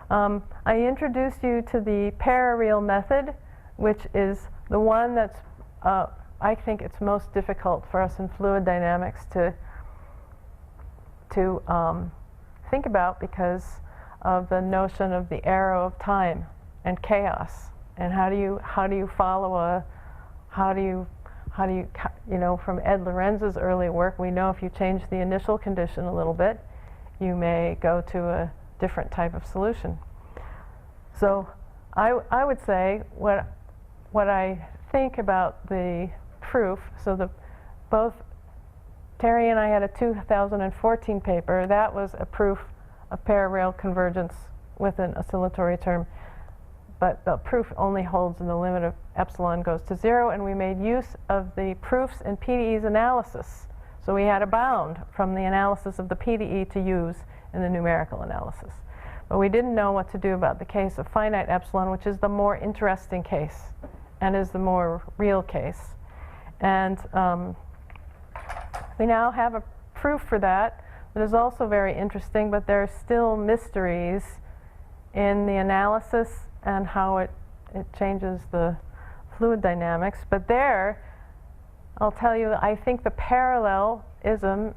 I introduced you to the parareal method, which is the one that's, I think it's most difficult for us in fluid dynamics to think about because of the notion of the arrow of time and chaos, and how do you follow you know, from Ed Lorenz's early work, we know if you change the initial condition a little bit, you may go to a different type of solution. So I would say what I think about the proof, so both Terry and I had a 2014 paper, that was a proof of parareal convergence with an oscillatory term. But the proof only holds in the limit of epsilon goes to 0, and we made use of the proofs in PDEs analysis. So we had a bound from the analysis of the PDE to use in the numerical analysis. But we didn't know what to do about the case of finite epsilon, which is the more interesting case and is the more real case. And we now have a proof for that that is also very interesting, but there are still mysteries in the analysis and how it changes the fluid dynamics. But there, I'll tell you, I think the parallelism,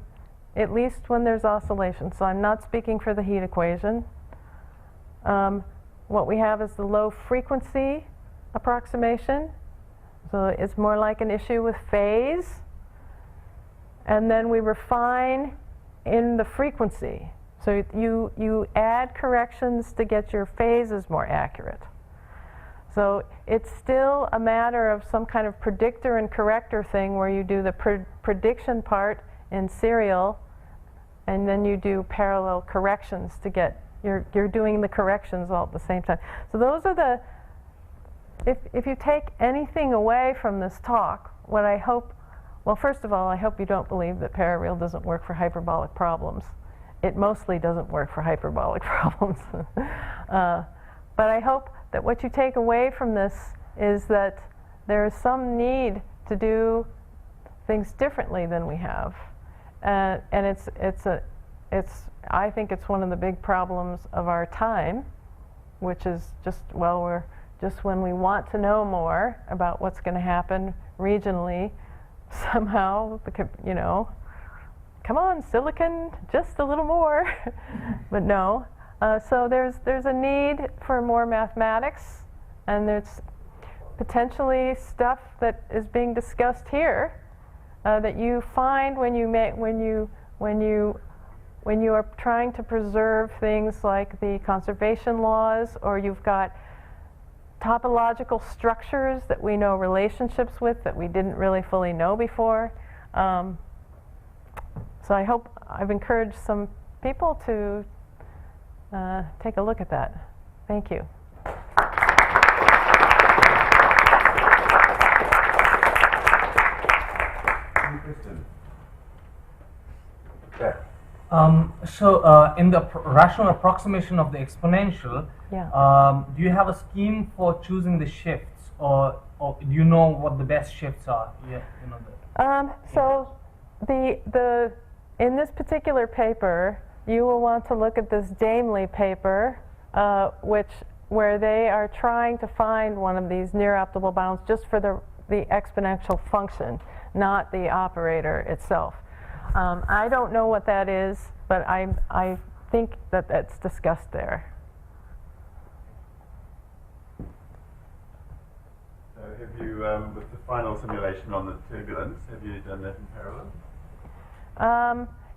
at least when there's oscillation, so I'm not speaking for the heat equation, what we have is the low frequency approximation. So it's more like an issue with phase. And then we refine in the frequency. So you add corrections to get your phases more accurate. So it's still a matter of some kind of predictor and corrector thing where you do the prediction part in serial, and then you do parallel corrections to get, you're doing the corrections all at the same time. So those are the, if you take anything away from this talk, what I hope, well, first of all, I hope you don't believe that parareal doesn't work for hyperbolic problems. It mostly doesn't work for hyperbolic problems. But I hope that what you take away from this is that there is some need to do things differently than we have. And I think it's one of the big problems of our time, which is just, well, we're just when we want to know more about what's going to happen regionally, somehow, you know, come on, silicon, just a little more. But no. So there's a need for more mathematics, and there's potentially stuff that is being discussed here that you find when you are trying to preserve things like the conservation laws, or you've got topological structures that we know relationships with that we didn't really fully know before. So I hope I've encouraged some people to take a look at that. Thank you. Any questions? Beth? In the rational approximation of the exponential, Yeah. do you have a scheme for choosing the shifts, or do you know what the best shifts are? Yeah, you know So in this particular paper, you will want to look at this Damley paper, where they are trying to find one of these near optimal bounds just for the exponential function, not the operator itself. I don't know what that is, but I think that that's discussed there. So have you, with the final simulation on the turbulence, have you done that in parallel?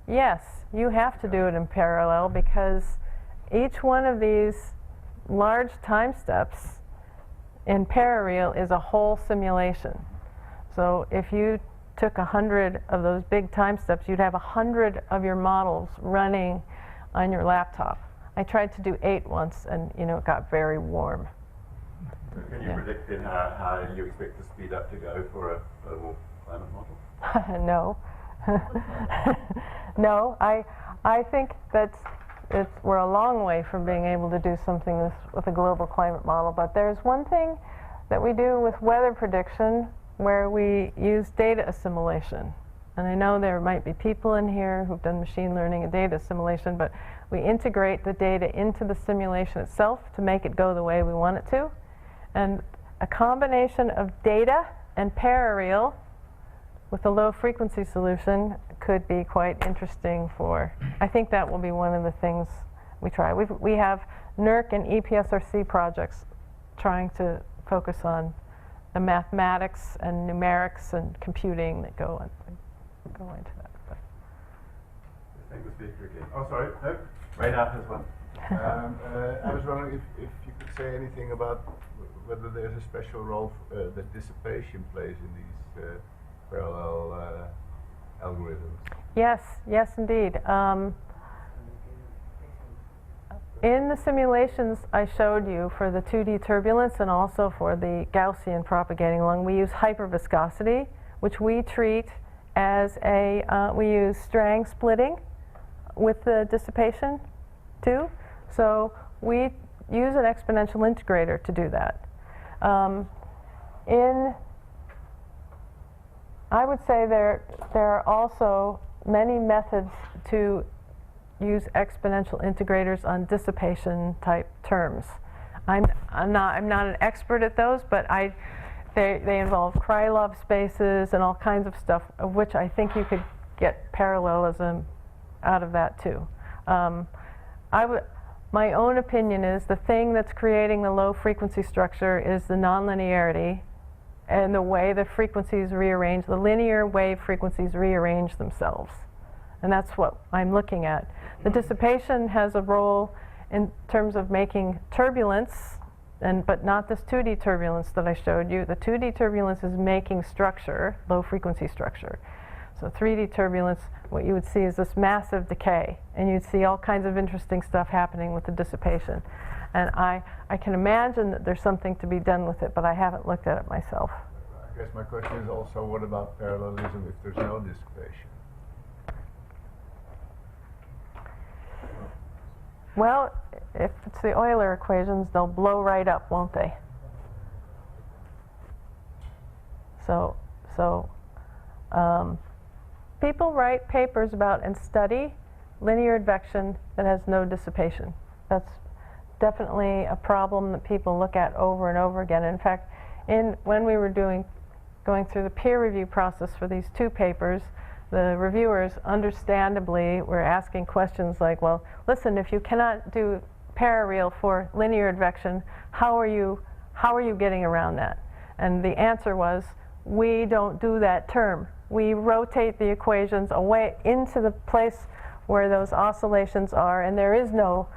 Yes, you have to do it in parallel, because each one of these large time steps in parareal is a whole simulation. So if you took 100 of those big time steps, you'd have 100 of your models running on your laptop. I tried to do 8 once, and it got very warm. So can you predict then how you expect the speed up to go for a global climate model? No. No, I think that we're a long way from being able to do something with a global climate model. But there's one thing that we do with weather prediction where we use data assimilation. And I know there might be people in here who've done machine learning and data assimilation, but we integrate the data into the simulation itself to make it go the way we want it to. And a combination of data and parareal with a low frequency solution could be quite interesting I think that will be one of the things we try. We have NERC and EPSRC projects trying to focus on the mathematics and numerics and computing that go into that. But. Thank the speaker again. Oh, sorry. No, Reynard has one. I was wondering if you could say anything about whether there's a special role that dissipation plays in these parallel algorithms. Yes, indeed. In the simulations I showed you for the 2D turbulence and also for the Gaussian propagating along, we use hyperviscosity, which we treat as we use Strang splitting with the dissipation too. So we use an exponential integrator to do that. I would say there are also many methods to use exponential integrators on dissipation type terms. I'm not an expert at those, but they involve Krylov spaces and all kinds of stuff, of which I think you could get parallelism out of that too. My own opinion is the thing that's creating the low frequency structure is the nonlinearity and the way the frequencies rearrange, the linear wave frequencies rearrange themselves. And that's what I'm looking at. The dissipation has a role in terms of making turbulence, but not this 2D turbulence that I showed you. The 2D turbulence is making structure, low frequency structure. So 3D turbulence, what you would see is this massive decay, and you'd see all kinds of interesting stuff happening with the dissipation. And I can imagine that there's something to be done with it, but I haven't looked at it myself. I guess my question is also, what about parallelism if there's no dissipation? Well, if it's the Euler equations, they'll blow right up, won't they? So people write papers about and study linear advection that has no dissipation. That's definitely a problem that people look at over and over again. In fact, when we were going through the peer review process for these two papers, the reviewers understandably were asking questions like, well, listen, if you cannot do parareal for linear advection, how are you getting around that? And the answer was, we don't do that term. We rotate the equations away into the place where those oscillations are, and there is no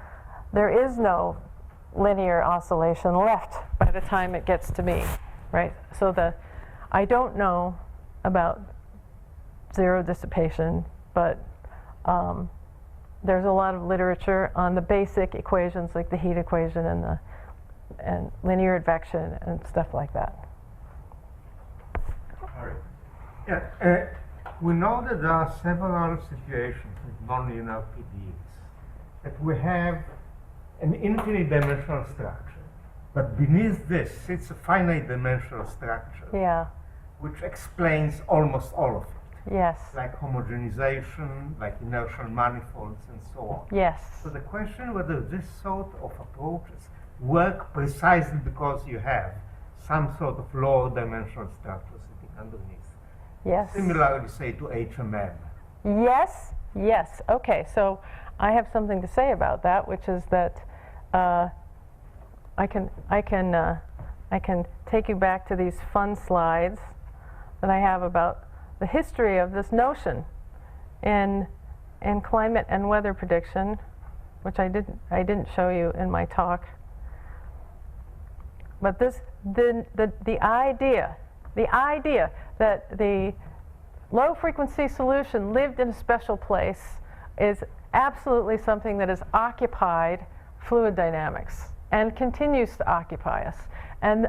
linear oscillation left by the time it gets to me, right? So I don't know about zero dissipation, but there's a lot of literature on the basic equations like the heat equation and linear advection and stuff like that. Yeah, we know that there are several situations with nonlinear PDEs, that we have an infinite dimensional structure, but beneath this sits a finite dimensional structure, Yeah. which explains almost all of it. Yes. Like homogenization, like inertial manifolds, and so on. Yes. So the question whether this sort of approaches work precisely because you have some sort of lower dimensional structure sitting underneath. Yes. Similarly, say, to HMM. Yes. Yes. Okay. So I have something to say about that, which is that I can take you back to these fun slides that I have about the history of this notion in climate and weather prediction, which I didn't show you in my talk. But the idea that the low frequency solution lived in a special place is absolutely something that has occupied fluid dynamics and continues to occupy us. And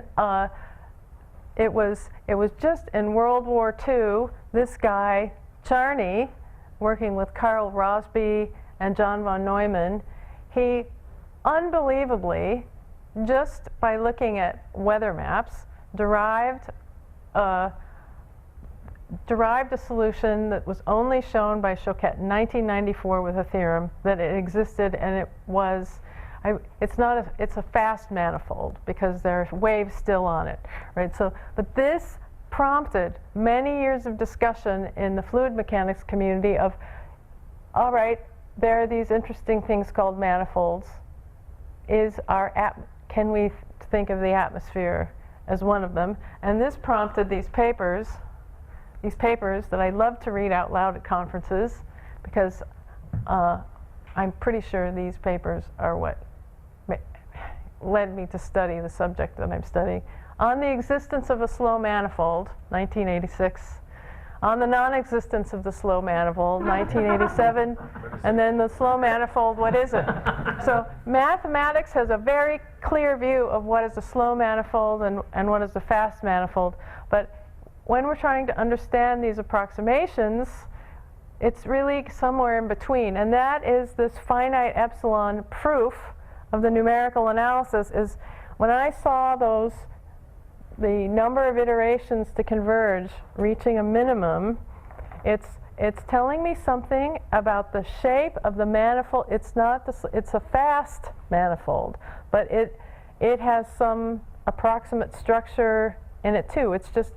it was just in World War II, this guy, Charney, working with Carl Rosby and John von Neumann, he unbelievably, just by looking at weather maps, derived a solution that was only shown by Choquette in 1994 with a theorem that it existed, and it was, it's a fast manifold because there are waves still on it, right? So, but this prompted many years of discussion in the fluid mechanics community of, all right, there are these interesting things called manifolds. Can we think of the atmosphere as one of them? And this prompted these papers that I love to read out loud at conferences, because I'm pretty sure these papers are what led me to study the subject that I'm studying. On the existence of a slow manifold, 1986. On the non-existence of the slow manifold, 1987. And then the slow manifold, what is it? So mathematics has a very clear view of what is a slow manifold and what is a fast manifold. But when we're trying to understand these approximations, it's really somewhere in between. And that is this finite epsilon proof of the numerical analysis. Is when I saw those the number of iterations to converge reaching a minimum, it's telling me something about the shape of the manifold. It's not it's a fast manifold, but it has some approximate structure in it too. It's just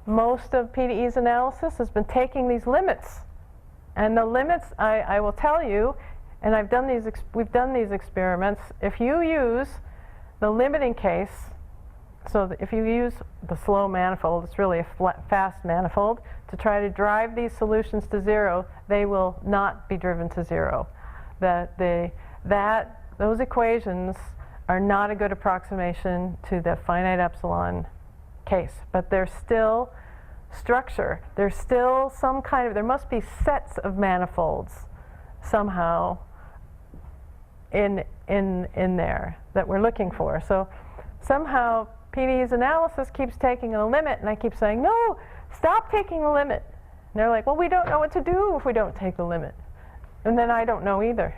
most of PDE's analysis has been taking these limits, and the limits I will tell you, and we've done these experiments. If you use the limiting case, so if you use the slow manifold, it's really a fast manifold, to try to drive these solutions to zero, they will not be driven to zero. Those equations are not a good approximation to the finite epsilon case, but there's still structure. There's still some kind of, there must be sets of manifolds somehow in there that we're looking for. So somehow PDE's analysis keeps taking a limit, and I keep saying, no, stop taking the limit. And they're like, well, we don't know what to do if we don't take the limit. And then I don't know either.